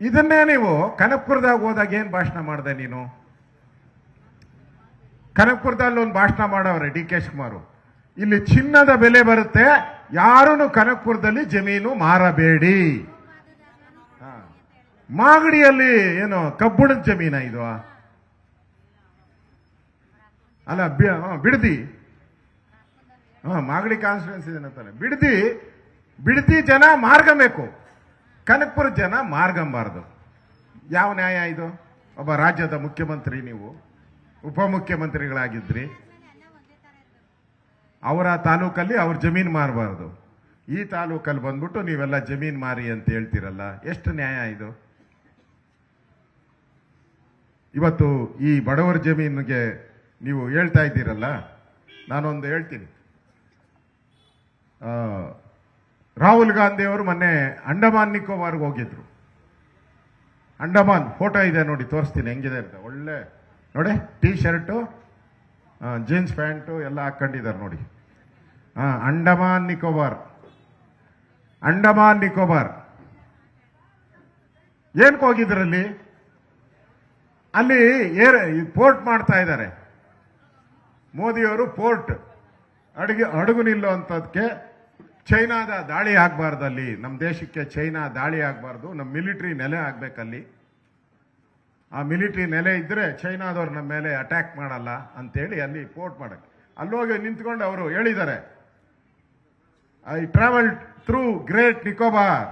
ಇದನ್ನೇ ನೀವು ಕನಕಪುರದಾಗ ಹೋದಾಗ ಏನು ಭಾಷಣ ಮಾಡಿದೆ ನೀನು? ಕನಕಪುರದಲ್ಲಿ ಒಂದು ಭಾಷಣ ಮಾಡವ್ರೆ ಡಿ ಕೆ ಶಿವಕುಮಾರ್, ಇಲ್ಲಿ ಚಿನ್ನದ ಬೆಲೆ ಬರುತ್ತೆ, ಯಾರೂ ಕನಕಪುರದಲ್ಲಿ ಜಮೀನು ಮಾರಬೇಡಿ. ಮಾಗಡಿಯಲ್ಲಿ ಏನು ಕಬ್ಬುಣದ ಜಮೀನ ಇದು? ಅಲ್ಲ, ಬಿಡದಿ, ಮಾಗಡಿ ಕಾನ್ಸ್ಟಿಟ್ಯೂನ್ಸಿ ಏನಂತಾನೆ, ಬಿಡದಿ ಜನ ಮಾರ್ಗಬೇಕು, ಕನಕಪುರ ಜನ ಮಾರ್ಗಂಬಾರ್ದು. ಯಾವ ನ್ಯಾಯ ಇದು? ಒಬ್ಬ ರಾಜ್ಯದ ಮುಖ್ಯಮಂತ್ರಿ, ನೀವು ಉಪಮುಖ್ಯಮಂತ್ರಿಗಳಾಗಿದ್ರಿ, ಅವರ ತಾಲೂಕಲ್ಲಿ ಅವ್ರ ಜಮೀನು ಮಾರಬಾರ್ದು, ಈ ತಾಲೂಕಲ್ಲಿ ಬಂದ್ಬಿಟ್ಟು ನೀವೆಲ್ಲ ಜಮೀನು ಮಾರಿ ಅಂತ ಹೇಳ್ತೀರಲ್ಲ, ಎಷ್ಟು ನ್ಯಾಯ ಇದು? ಇವತ್ತು ಈ ಬಡವರ ಜಮೀನಿಗೆ ನೀವು ಹೇಳ್ತಾ ಇದ್ದೀರಲ್ಲ, ನಾನೊಂದು ಹೇಳ್ತೀನಿ. ರಾಹುಲ್ ಗಾಂಧಿ ಅವರು ಮೊನ್ನೆ ಅಂಡಮಾನ್ ನಿಕೋಬಾರ್ಗೆ ಹೋಗಿದ್ರು. ಅಂಡಮಾನ್ ಫೋಟೋ ಇದೆ ನೋಡಿ, ತೋರಿಸ್ತೀನಿ ಹೆಂಗಿದೆ ಅಂತ. ಒಳ್ಳೆ ನೋಡಿ, ಟೀ ಶರ್ಟು, ಜೀನ್ಸ್ ಪ್ಯಾಂಟು ಎಲ್ಲ ಹಾಕೊಂಡಿದ್ದಾರೆ ನೋಡಿ. ಅಂಡಮಾನ್ ನಿಕೋಬಾರ್ ಏನಕ್ಕೆ ಹೋಗಿದ್ರಲ್ಲಿ? ಅಲ್ಲಿ ಪೋರ್ಟ್ ಮಾಡ್ತಾ ಇದ್ದಾರೆ ಮೋದಿಯವರು. ಪೋರ್ಟ್ ಹಡಗು ನಿಲ್ಲುವಂಥದ್ದಕ್ಕೆ ಚೈನಾದ ದಾಳಿ ಆಗಬಾರ್ದು, ಅಲ್ಲಿ ನಮ್ಮ ದೇಶಕ್ಕೆ ಚೈನಾ ದಾಳಿ ಆಗಬಾರ್ದು, ನಮ್ಮ ಮಿಲಿಟರಿ ನೆಲೆ ಆಗಬೇಕಲ್ಲಿ. ಆ ಮಿಲಿಟರಿ ನೆಲೆ ಇದ್ದರೆ ಚೈನಾದವ್ರು ನಮ್ಮ ಮೇಲೆ ಅಟ್ಯಾಕ್ ಮಾಡಲ್ಲ ಅಂತೇಳಿ ಅಲ್ಲಿ ಪೋರ್ಟ್ ಮಾಡಕ್ಕೆ ಅಲ್ಲೋಗಿ ನಿಂತ್ಕೊಂಡು ಅವರು ಹೇಳಿದ್ದಾರೆ, I travel through great Nicobar,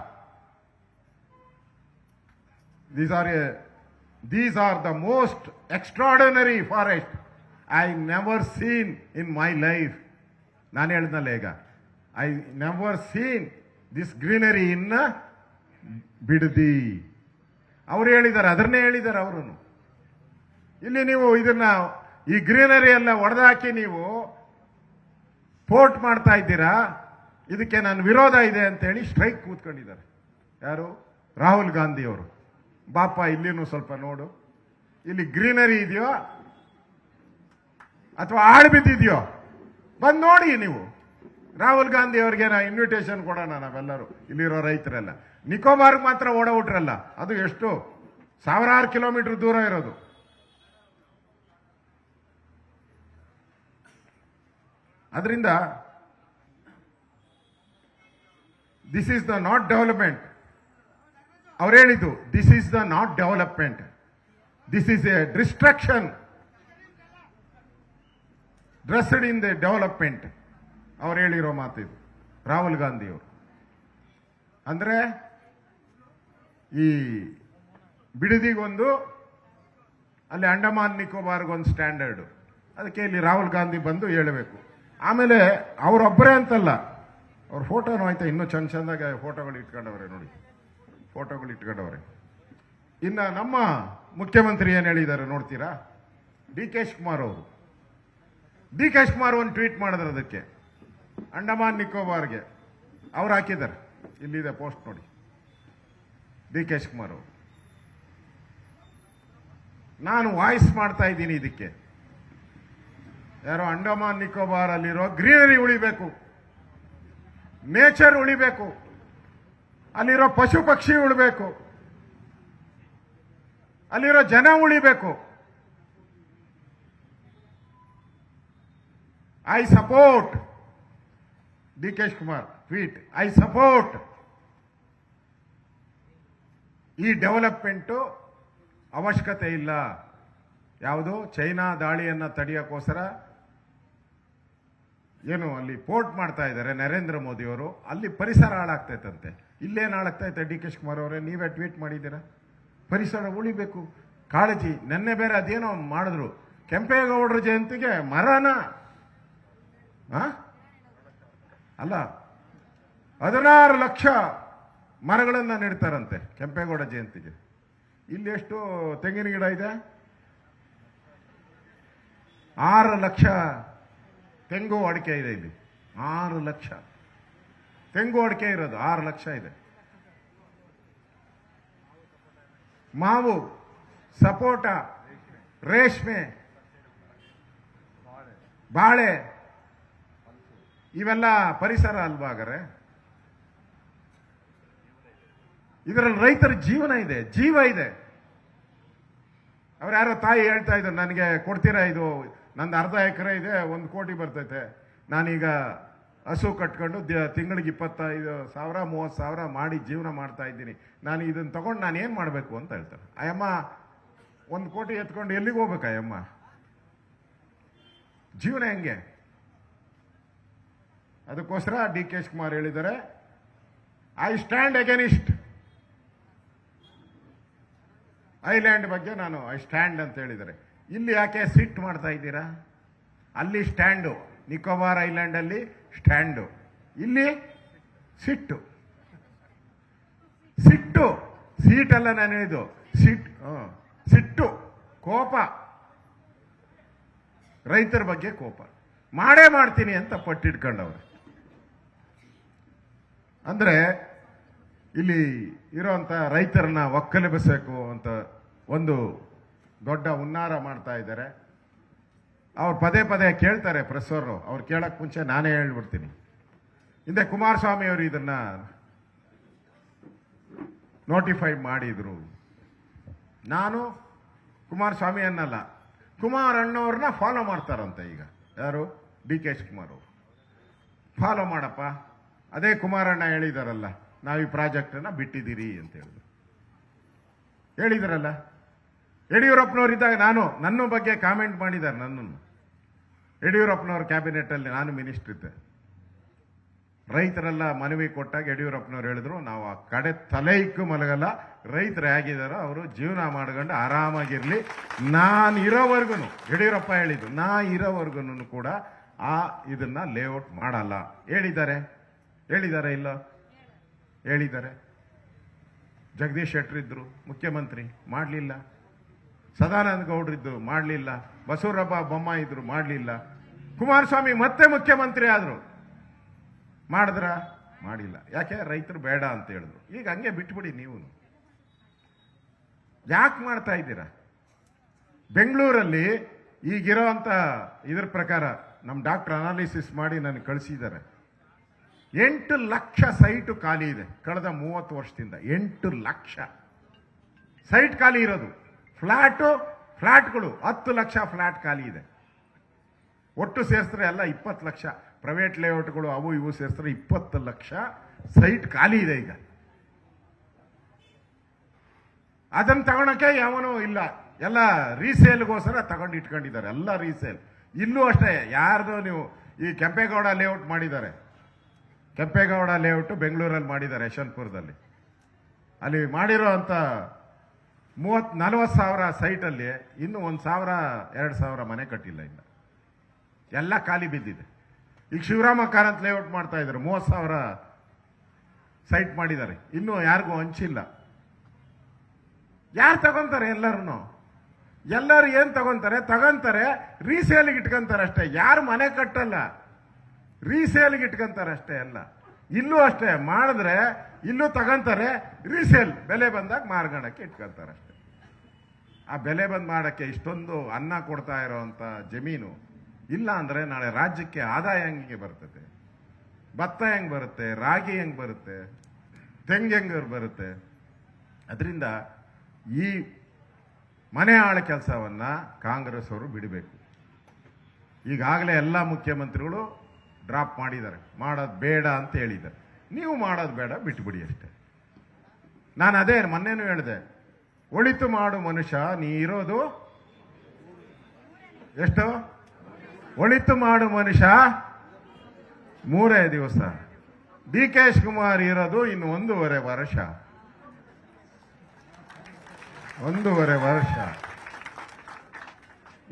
these are the most extraordinary forest I never seen in my life. ನಾನು ಹೇಳಿದ್ನಲ್ಲ ಈಗ, I never seen this greenery in Bidadi. ಅವರು ಹೇಳಿದ್ದಾರೆ, ಅದನ್ನೇ ಹೇಳಿದ್ದಾರೆ ಅವರು. ಇಲ್ಲಿ ನೀವು ಇದನ್ನ ಈ ಗ್ರೀನರಿ ಎಲ್ಲ ಒಡೆದಾಕಿ ನೀವು ಪೋರ್ಟ್ ಮಾಡ್ತಾ ಇದ್ದೀರಾ, ಇದಕ್ಕೆ ನಾನು ವಿರೋಧ ಇದೆ ಅಂತೇಳಿ ಸ್ಟ್ರೈಕ್ ಕೂತ್ಕೊಂಡಿದ್ದಾರೆ. ಯಾರು? ರಾಹುಲ್ ಗಾಂಧಿ ಅವರು. ಬಾಪ ಇಲ್ಲಿನೂ ಸ್ವಲ್ಪ ನೋಡು, ಇಲ್ಲಿ ಗ್ರೀನರಿ ಇದೆಯೋ ಅಥವಾ ಆಳು ಬಿದ್ದಿದೆಯೋ ಬಂದು ನೋಡಿ ನೀವು. ರಾಹುಲ್ ಗಾಂಧಿ ಅವ್ರಿಗೆ ಇನ್ವಿಟೇಷನ್ ಕೊಡೋಣ ನಾವೆಲ್ಲರೂ, ಇಲ್ಲಿರೋ ರೈತರೆಲ್ಲ. ನಿಕೋಬಾರ್ಗೆ ಮಾತ್ರ ಓಡಬಿಟ್ರಲ್ಲ, ಅದು ಎಷ್ಟು ಸಾವಿರಾರು ಕಿಲೋಮೀಟರ್ ದೂರ ಇರೋದು. ಅದರಿಂದ this is the not development. ಅವ್ರು ಹೇಳಿದ್ದು, this is the not development, this is A destruction dressed in the development. ಅವ್ರು ಹೇಳಿರೋ ಮಾತಿದು ರಾಹುಲ್ ಗಾಂಧಿ ಅವರು. ಅಂದ್ರೆ ಈ ಬಿಡದಿಗೊಂದು, ಅಲ್ಲಿ ಅಂಡಮಾನ್ ನಿಕೋಬಾರ್ಗೊಂದು ಸ್ಟ್ಯಾಂಡರ್ಡು, ಅದಕ್ಕೆ ಇಲ್ಲಿ ರಾಹುಲ್ ಗಾಂಧಿ ಬಂದು ಹೇಳಬೇಕು. ಆಮೇಲೆ ಅವರೊಬ್ಬರೇ ಅಂತಲ್ಲ, ಅವ್ರ ಫೋಟೋನು ಆಯ್ತಾ, ಇನ್ನೂ ಚಂದ ಚಂದಾಗಿ ಫೋಟೋಗಳು ಇಟ್ಕೊಂಡವ್ರೆ ನೋಡಿ, ಫೋಟೋಗಳು ಇಟ್ಕೊಂಡವ್ರೆ. ಇನ್ನು ನಮ್ಮ ಮುಖ್ಯಮಂತ್ರಿ ಏನು ಹೇಳಿದ್ದಾರೆ ನೋಡ್ತೀರಾ? ಡಿ ಕೆ ಶಿವಕುಮಾರ್ ಅವರು. ಡಿ ಕೆ ಶಿವಕುಮಾರ್ ಒಂದು ಟ್ವೀಟ್ ಮಾಡಿದ್ರು, ಅದಕ್ಕೆ ಅಂಡಮಾನ್ ನಿಕೋಬಾರ್ಗೆ ಅವ್ರು ಹಾಕಿದ್ದಾರೆ. ಇಲ್ಲಿದೆ ಪೋಸ್ಟ್ ನೋಡಿ, ಡಿ ಕೆ ಶಿವಕುಮಾರ್ ಅವರು. ನಾನು ವಾಯ್ಸ್ ಮಾಡ್ತಾ ಇದ್ದೀನಿ ಇದಕ್ಕೆ. ಯಾರೋ ಅಂಡಮಾನ್ ನಿಕೋಬಾರ್ ಅಲ್ಲಿರೋ ಗ್ರೀನರಿ ಉಳಿಬೇಕು, ನೇಚರ್ ಉಳಿಬೇಕು, ಅಲ್ಲಿರೋ ಪಶು ಪಕ್ಷಿ ಉಳಿಬೇಕು, ಅಲ್ಲಿರೋ ಜನ ಉಳಿಬೇಕು. I support D K Shivakumar tweet, I support. ಈ ಡೆವಲಪ್ಮೆಂಟು ಅವಶ್ಯಕತೆ ಇಲ್ಲ. ಯಾವುದು? ಚೈನಾ ದಾಳಿಯನ್ನು ತಡೆಯೋಕ್ಕೋಸ್ಕರ ಏನು ಅಲ್ಲಿ ಪೋರ್ಟ್ ಮಾಡ್ತಾ ಇದ್ದಾರೆ ನರೇಂದ್ರ ಮೋದಿ ಅವರು, ಅಲ್ಲಿ ಪರಿಸರ ಹಾಳಾಗ್ತೈತಂತೆ. ಇಲ್ಲೇನು ಹಾಳಾಗ್ತೈತೆ? ಡಿ ಕೆ ಶಿವಕುಮಾರ್ ಅವರೇ ನೀವೇ ಟ್ವೀಟ್ ಮಾಡಿದ್ದೀರಾ. ಪರಿಸರ ಉಳಿಬೇಕು, ಕಾಳಜಿ. ನೆನ್ನೆ ಬೇರೆ ಅದೇನೋ ಮಾಡಿದ್ರು, ಕೆಂಪೇಗೌಡರ ಜಯಂತಿಗೆ ಮರನ ಅಲ್ಲ 16 ಲಕ್ಷ ಮರಗಳನ್ನು ನೆಡ್ತಾರಂತೆ ಕೆಂಪೇಗೌಡ ಜಯಂತಿಗೆ. ಇಲ್ಲಿ ಎಷ್ಟು ತೆಂಗಿನ ಗಿಡ ಇದೆ? 6 ಲಕ್ಷ ತೆಂಗು ಅಡಿಕೆ ಇದೆ ಇಲ್ಲಿ. 6 ಲಕ್ಷ ತೆಂಗು ಅಡಿಕೆ ಇರೋದು 6 ಲಕ್ಷ ಇದೆ. ಮಾವು, ಸಪೋಟ, ರೇಷ್ಮೆ, ಬಾಳೆ, ಇವೆಲ್ಲ ಪರಿಸರ ಅಲ್ವಾ? ಹಾಗಾದ್ರೆ ಇದರಲ್ಲಿ ರೈತರ ಜೀವನ ಇದೆ, ಜೀವ ಇದೆ. ಅವ್ರು ಯಾರೋ ತಾಯಿ ಹೇಳ್ತಾ ಇದ್ರು, ನನಗೆ ಕೊಡ್ತೀರಾ, ಇದು ನಂದು ಅರ್ಧ ಎಕರೆ ಇದೆ, 1 ಕೋಟಿ ಬರ್ತೈತೆ, ನಾನೀಗ ಹಸು ಕಟ್ಕೊಂಡು ತಿಂಗಳಿಗೆ 25,000 30,000 ಮಾಡಿ ಜೀವನ ಮಾಡ್ತಾ ಇದ್ದೀನಿ, ನಾನು ಇದನ್ನು ತಗೊಂಡು ನಾನು ಏನು ಮಾಡಬೇಕು ಅಂತ ಹೇಳ್ತಾರೆ. ಅಯ್ಯಮ್ಮ 1 ಕೋಟಿ ಎತ್ಕೊಂಡು ಎಲ್ಲಿಗೆ ಹೋಗ್ಬೇಕು ಅಯ್ಯಮ್ಮ? ಜೀವನ ಹೆಂಗೆ? ಅದಕ್ಕೋಸ್ಕರ ಡಿ ಕೆ ಶಿವಕುಮಾರ್ ಹೇಳಿದ್ದಾರೆ, ಐ ಸ್ಟ್ಯಾಂಡ್ ಅಗೇನಿಸ್ಟ್ ಐಲ್ಯಾಂಡ್ ಬಗ್ಗೆ ನಾನು ಐ ಸ್ಟ್ಯಾಂಡ್ ಅಂತ ಹೇಳಿದ್ದಾರೆ. ಇಲ್ಲಿ ಯಾಕೆ ಸಿಟ್ ಮಾಡ್ತಾ ಇದ್ದೀರಾ? ಅಲ್ಲಿ ಸ್ಟ್ಯಾಂಡು, ನಿಕೋಬಾರ್ ಐಲ್ಯಾಂಡ್ ಅಲ್ಲಿ ಸ್ಟ್ಯಾಂಡು, ಇಲ್ಲಿ ಸಿಟ್ಟು. ಸಿಟ್ಟು ಸೀಟ್ ಅಲ್ಲ ನಾನು ಹೇಳಿದ್ದು, ಸಿಟ್ಟು, ಕೋಪ, ರೈತರ ಬಗ್ಗೆ ಕೋಪ. ಮಾಡೇ ಮಾಡ್ತೀನಿ ಅಂತ ಪಟ್ಟಿಟ್ಕೊಂಡವ್ರೆ. ಅಂದ್ರೆ ಇಲ್ಲಿ ಇರೋಂಥ ರೈತರನ್ನ ಒಕ್ಕಲೆಬ್ಬಿಸಬೇಕು ಅಂತ ಒಂದು ದೊಡ್ಡ ಹುನ್ನಾರ ಮಾಡ್ತಾ ಇದ್ದಾರೆ. ಅವ್ರು ಪದೇ ಪದೇ ಕೇಳ್ತಾರೆ ಪ್ರೆಸ್ ಅವರು, ಅವ್ರು ಕೇಳಕ್ ಮುಂಚೆ ನಾನೇ ಹೇಳ್ಬಿಡ್ತೀನಿ. ಹಿಂದೆ ಕುಮಾರಸ್ವಾಮಿ ಅವರು ಇದನ್ನ ನೋಟಿಫೈ ಮಾಡಿದ್ರು. ನಾನು ಕುಮಾರಸ್ವಾಮಿ ಅನ್ನಲ್ಲ, ಕುಮಾರ್ ಅಣ್ಣವ್ರನ್ನ ಫಾಲೋ ಮಾಡ್ತಾರಂತೆ. ಈಗ ಯಾರು? ಡಿ ಕೆ ಶಿವಕುಮಾರ್ ಅವರು. ಫಾಲೋ ಮಾಡಪ್ಪ, ಅದೇ ಕುಮಾರಣ್ಣ ಹೇಳಿದಾರಲ್ಲ, ನಾವು ಈ ಪ್ರಾಜೆಕ್ಟನ್ನು ಬಿಟ್ಟಿದ್ದೀರಿ ಅಂತ ಹೇಳಿದ್ರಲ್ಲ. ಯಡಿಯೂರಪ್ಪನವರಿದ್ದಾಗ ನನ್ನ ಬಗ್ಗೆ ಕಾಮೆಂಟ್ ಮಾಡಿದ್ದಾರೆ. ನನ್ನನ್ನು ಯಡಿಯೂರಪ್ಪನವ್ರ ಕ್ಯಾಬಿನೆಟ್ಟಲ್ಲಿ ನಾನು ಮಿನಿಸ್ಟರ್ ಇದ್ದೆ. ರೈತರೆಲ್ಲ ಮನವಿ ಕೊಟ್ಟಾಗ ಯಡಿಯೂರಪ್ಪನವ್ರು ಹೇಳಿದ್ರು, ನಾವು ಆ ಕಡೆ ತಲೆಯಿಕ್ಕೂ ಮಲಗಲ್ಲ, ರೈತರು ಹೇಗಿದಾರೋ ಅವರು ಜೀವನ ಮಾಡ್ಕೊಂಡು ಆರಾಮಾಗಿರ್ಲಿ, ನಾನು ಇರೋವರೆಗೂ, ಯಡಿಯೂರಪ್ಪ ಹೇಳಿದ್ದು, ನಾ ಇರೋವರೆಗೂ ಕೂಡ ಇದನ್ನ ಲೇಔಟ್ ಮಾಡಲ್ಲ ಹೇಳಿದ್ದಾರೆ ಇಲ್ಲ? ಹೇಳಿದ್ದಾರೆ. ಜಗದೀಶ್ ಶೆಟ್ಟರ್ ಇದ್ರು ಮುಖ್ಯಮಂತ್ರಿ, ಮಾಡಲಿಲ್ಲ. ಸದಾನಂದ ಗೌಡ್ರಿದ್ದು ಮಾಡಲಿಲ್ಲ. ಬಸವರಾಜ ಬೊಮ್ಮಾಯಿ ಇದ್ರು ಮಾಡಲಿಲ್ಲ. ಕುಮಾರಸ್ವಾಮಿ ಮತ್ತೆ ಮುಖ್ಯಮಂತ್ರಿ ಆದ್ರು, ಮಾಡಿದ್ರ? ಮಾಡಿಲ್ಲ. ಯಾಕೆ? ರೈತರು ಬೇಡ ಅಂತ ಹೇಳಿದ್ರು. ಈಗ ಹಂಗೆ ಬಿಟ್ಬಿಡಿ. ನೀವು ಯಾಕೆ ಮಾಡ್ತಾ ಇದ್ದೀರಾ? ಬೆಂಗಳೂರಲ್ಲಿ ಈಗಿರೋ ಅಂತ ಇದ್ರ ಪ್ರಕಾರ ನಮ್ಮ ಡಾಕ್ಟರ್ ಅನಾಲಿಸಿಸ್ ಮಾಡಿ ನನಗೆ ಕಳಿಸಿದ್ದಾರೆ. 8 ಲಕ್ಷ ಸೈಟು ಖಾಲಿ ಇದೆ ಕಳೆದ 30 ವರ್ಷದಿಂದ. 8 ಲಕ್ಷ ಸೈಟ್ ಖಾಲಿ ಇರೋದು. ಫ್ಲಾಟ್ಗಳು 10 ಲಕ್ಷ ಫ್ಲಾಟ್ ಖಾಲಿ ಇದೆ. ಒಟ್ಟು ಸೇರಿಸಿದ್ರೆ ಎಲ್ಲ 20 ಲಕ್ಷ. ಪ್ರೈವೇಟ್ ಲೇಔಟ್ಗಳು ಅವು ಇವು ಸೇರಿಸಿದ್ರೆ 20 ಲಕ್ಷ ಸೈಟ್ ಖಾಲಿ ಇದೆ ಈಗ. ಅದನ್ನು ತಗೊಳಕ್ಕೆ ಯಾವನೂ ಇಲ್ಲ, ಎಲ್ಲ ರೀಸೇಲ್ಗೋಸ್ಕರ ತಗೊಂಡು ಇಟ್ಕೊಂಡಿದ್ದಾರೆ, ಎಲ್ಲ ರೀಸೇಲ್. ಇಲ್ಲೂ ಅಷ್ಟೇ. ಯಾರ್ದು ನೀವು ಈ ಕೆಂಪೇಗೌಡ ಲೇಔಟ್ ಮಾಡಿದ್ದಾರೆ, ಕೆಂಪೇಗೌಡ ಲೇಔಟ್ ಬೆಂಗಳೂರಲ್ಲಿ ಮಾಡಿದ್ದಾರೆ, ಯಶವಂತಪುರದಲ್ಲಿ. ಅಲ್ಲಿ ಮಾಡಿರೋ ಅಂತ 30-40 ಸಾವಿರ ಸೈಟಲ್ಲಿ ಇನ್ನೂ 1,000-2,000 ಮನೆ ಕಟ್ಟಿಲ್ಲ. ಇಲ್ಲ, ಎಲ್ಲ ಖಾಲಿ ಬಿದ್ದಿದೆ. ಈಗ ಶಿವರಾಮ ಕಾರಂತ್ ಲೇಔಟ್ ಮಾಡ್ತಾ ಇದ್ದಾರೆ, 30,000 ಸೈಟ್ ಮಾಡಿದ್ದಾರೆ, ಇನ್ನೂ ಯಾರಿಗೂ ಹಂಚಿಲ್ಲ. ಯಾರು ತಗೊಂತಾರೆ? ಎಲ್ಲರೂ ಏನ್ ತಗೊಂತಾರೆ, ರೀಸೇಲ್ಗೆ ಇಟ್ಕೊಂತಾರೆ ಅಷ್ಟೇ. ಯಾರು ಮನೆ ಕಟ್ಟಲ್ಲ, ರೀಸೇಲ್ಗೆ ಇಟ್ಕೊಂತಾರೆ ಅಷ್ಟೇ. ಎಲ್ಲ ಇಲ್ಲೂ ಅಷ್ಟೇ. ಮಾಡಿದ್ರೆ ಇಲ್ಲೂ ತಗೊಂತಾರೆ, ರೀಸೇಲ್ ಬೆಲೆ ಬಂದಾಗ ಮಾರ್ಗಣಕ್ಕೆ ಇಟ್ಕೊಂತಾರೆ ಅಷ್ಟೇ. ಆ ಬೆಲೆ ಬಂದ್ ಮಾಡಕ್ಕೆ ಇಷ್ಟೊಂದು ಅನ್ನ ಕೊಡ್ತಾ ಇರೋಂಥ ಜಮೀನು ಇಲ್ಲ ಅಂದ್ರೆ ನಾಳೆ ರಾಜ್ಯಕ್ಕೆ ಆದಾಯ ಹೆಂಗೆ ಬರ್ತದೆ? ಭತ್ತ ಹೆಂಗ್ ಬರುತ್ತೆ? ರಾಗಿ ಹೆಂಗ್ ಬರುತ್ತೆ? ತೆಂಗು ಹೆಂಗ್ ಬರುತ್ತೆ? ಅದರಿಂದ ಈ ಮನೆ ಆಳ ಕೆಲಸವನ್ನ ಕಾಂಗ್ರೆಸ್ ಅವರು ಬಿಡಬೇಕು. ಈಗಾಗಲೇ ಎಲ್ಲ ಮುಖ್ಯಮಂತ್ರಿಗಳು ಡ್ರಾಪ್ ಮಾಡಿದ್ದಾರೆ, ಮಾಡೋದು ಬೇಡ ಅಂತ ಹೇಳಿದ್ದಾರೆ. ನೀವು ಮಾಡೋದು ಬೇಡ, ಬಿಟ್ಬಿಡಿ ಅಷ್ಟೇ. ನಾನು ಅದೇ ಮೊನ್ನೆನೂ ಹೇಳಿದೆ, ಒಳಿತು ಮಾಡು ಮನುಷ್ಯ, ನೀ ಇರೋದು ಎಷ್ಟು? ಒಳಿತು ಮಾಡು ಮನುಷ್ಯ 3 ದಿವಸ. ಡಿ ಕೆ ಶಿವಕುಮಾರ್ ಇರೋದು ಇನ್ನು 1.5 ವರ್ಷ. 1.5 ವರ್ಷ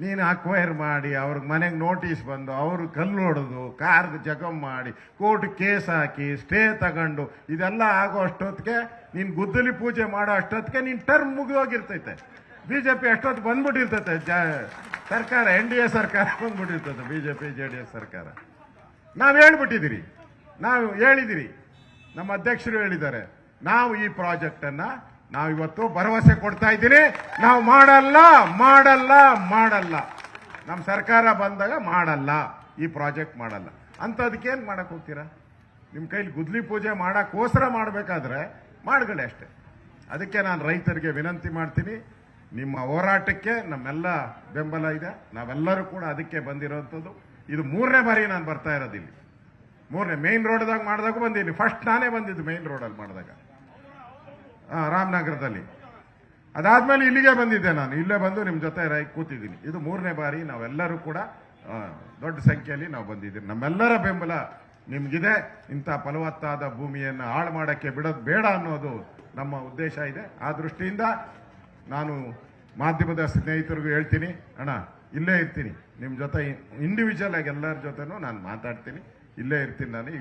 ನೀನು ಅಕ್ವೈರ್ ಮಾಡಿ, ಅವ್ರಿಗೆ ಮನೆಗೆ ನೋಟಿಸ್ ಬಂದು, ಅವ್ರು ಕಲ್ಲು ಹೊಡೆದು, ಕಾರ್ಗೆ ಜಖಮ್ ಮಾಡಿ, ಕೋರ್ಟ್ ಕೇಸ್ ಹಾಕಿ, ಸ್ಟೇ ತಗೊಂಡು, ಇದೆಲ್ಲ ಆಗೋ ಅಷ್ಟೊತ್ತಿಗೆ ನೀನು ಗುದ್ದಲಿ ಪೂಜೆ ಮಾಡೋ ಅಷ್ಟೊತ್ತಿಗೆ ನೀನು ಟರ್ಮ್ ಮುಗಿದೋಗಿರ್ತೈತೆ. ಬಿಜೆಪಿ ಅಷ್ಟೊತ್ತು ಬಂದ್ಬಿಟ್ಟಿರ್ತೈತೆ, ಸರ್ಕಾರ NDA ಸರ್ಕಾರ ಬಂದ್ಬಿಟ್ಟಿರ್ತದೆ, ಬಿಜೆಪಿ JDS ಸರ್ಕಾರ. ನಾವು ಹೇಳಿದಿರಿ, ನಮ್ಮ ಅಧ್ಯಕ್ಷರು ಹೇಳಿದ್ದಾರೆ, ನಾವು ಈ ಪ್ರಾಜೆಕ್ಟ್ ಅನ್ನ ನಾವು ಇವತ್ತು ಭರವಸೆ ಕೊಡ್ತಾ ಇದ್ದೀನಿ, ನಾವು ಮಾಡಲ್ಲ. ನಮ್ಮ ಸರ್ಕಾರ ಬಂದಾಗ ಮಾಡಲ್ಲ, ಈ ಪ್ರಾಜೆಕ್ಟ್ ಮಾಡಲ್ಲ ಅಂತದಕ್ಕೇನು ಮಾಡಕ್ ಹೋಗ್ತೀರಾ? ನಿಮ್ಮ ಕೈಲಿ ಗುದ್ಲಿ ಪೂಜೆ ಮಾಡಕ್ಕೋಸ್ಕರ ಮಾಡಬೇಕಾದ್ರೆ ಮಾಡ್ಕೊಳ್ಳಿ ಅಷ್ಟೇ. ಅದಕ್ಕೆ ನಾನು ರೈತರಿಗೆ ವಿನಂತಿ ಮಾಡ್ತೀನಿ, ನಿಮ್ಮ ಹೋರಾಟಕ್ಕೆ ನಮ್ಮೆಲ್ಲ ಬೆಂಬಲ ಇದೆ. ನಾವೆಲ್ಲರೂ ಕೂಡ ಅದಕ್ಕೆ ಬಂದಿರೋಂಥದ್ದು. ಇದು 3ನೇ ಬಾರಿ ನಾನು ಬರ್ತಾ ಇರೋದಿಲ್ಲ. 3ನೇ ಮೇನ್ ರೋಡ್ದಾಗ ಮಾಡಿದಾಗ ಬಂದೀನಿ. ಫಸ್ಟ್ ನಾನೇ ಬಂದಿದ್ದು ಮೇನ್ ರೋಡಲ್ಲಿ ಮಾಡಿದಾಗ, ರಾಮನಗರದಲ್ಲಿ. ಅದಾದ್ಮೇಲೆ ಇಲ್ಲಿಗೆ ಬಂದಿದ್ದೆ, ನಾನು ಇಲ್ಲೇ ಬಂದು ನಿಮ್ಮ ಜೊತೆ ಕೂತಿದ್ದೀನಿ. ಇದು 3ನೇ ಬಾರಿ. ನಾವೆಲ್ಲರೂ ಕೂಡ ದೊಡ್ಡ ಸಂಖ್ಯೆಯಲ್ಲಿ ನಾವು ಬಂದಿದ್ದೀವಿ. ನಮ್ಮೆಲ್ಲರ ಬೆಂಬಲ ನಿಮ್ಗಿದೆ. ಇಂಥ ಫಲವತ್ತಾದ ಭೂಮಿಯನ್ನು ಹಾಳು ಮಾಡೋಕ್ಕೆ ಬಿಡೋದು ಬೇಡ ಅನ್ನೋದು ನಮ್ಮ ಉದ್ದೇಶ ಇದೆ. ಆ ದೃಷ್ಟಿಯಿಂದ ನಾನು ಮಾಧ್ಯಮದ ಸ್ನೇಹಿತರಿಗೂ ಹೇಳ್ತೀನಿ, ಅಣ್ಣ ಇಲ್ಲೇ ಇರ್ತೀನಿ ನಿಮ್ಮ ಜೊತೆ, ಇಂಡಿವಿಜುವಲ್ ಆಗಿ ಎಲ್ಲರ ಜೊತೆನೂ ನಾನು ಮಾತಾಡ್ತೀನಿ, ಇಲ್ಲೇ ಇರ್ತೀನಿ ನಾನು. ಈಗ